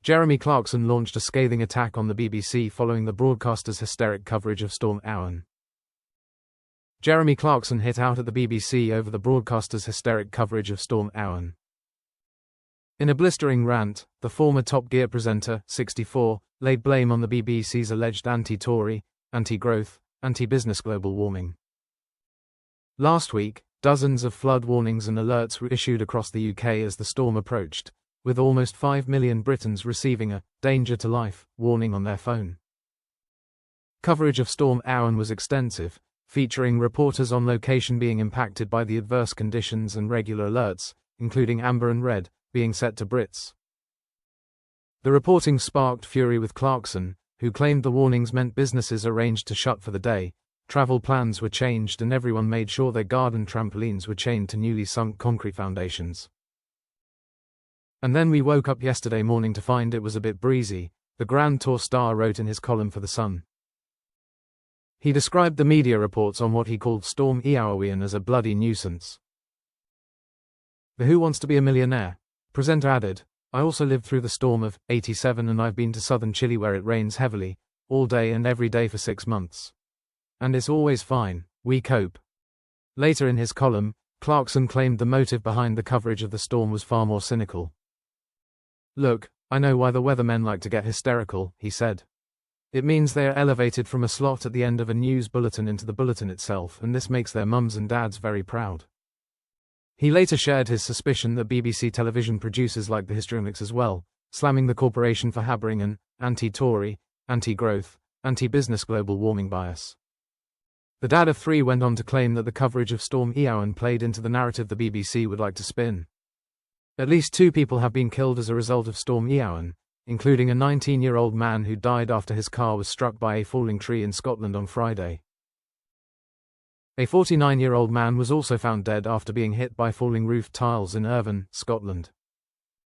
Jeremy Clarkson launched a scathing attack on the BBC following the broadcaster's hysteric coverage of Storm Éowyn. Jeremy Clarkson hit out at the BBC over the broadcaster's hysteric coverage of Storm Éowyn. In a blistering rant, the former Top Gear presenter, 64, laid blame on the BBC's alleged anti-Tory, anti-growth, anti-business global warming. Last week, dozens of flood warnings and alerts were issued across the UK as the storm approached, with almost 5 million Britons receiving a danger to life warning on their phone. Coverage of Storm Éowyn was extensive, featuring reporters on location being impacted by the adverse conditions and regular alerts, including amber and red, being set to Brits. The reporting sparked fury with Clarkson, who claimed the warnings meant businesses arranged to shut for the day, travel plans were changed and everyone made sure their garden trampolines were chained to newly sunk concrete foundations. And then we woke up yesterday morning to find it was a bit breezy, the Grand Tour star wrote in his column for The Sun. He described the media reports on what he called Storm Éowyn as a bloody nuisance. The Who Wants to Be a Millionaire presenter added, I also lived through the storm of '87 and I've been to southern Chile where it rains heavily, all day and every day for 6 months. And it's always fine, we cope. Later in his column, Clarkson claimed the motive behind the coverage of the storm was far more cynical. Look, I know why the weathermen like to get hysterical, he said. It means they are elevated from a slot at the end of a news bulletin into the bulletin itself, and this makes their mums and dads very proud. He later shared his suspicion that BBC television producers like the hysterics as well, slamming the corporation for harboring an anti-Tory, anti-growth, anti-business global warming bias. The dad of 3 went on to claim that the coverage of Storm Éowyn played into the narrative the BBC would like to spin. At least 2 people have been killed as a result of Storm Éowyn, including a 19-year-old man who died after his car was struck by a falling tree in Scotland on Friday. A 49-year-old man was also found dead after being hit by falling roof tiles in Éowyn, Scotland.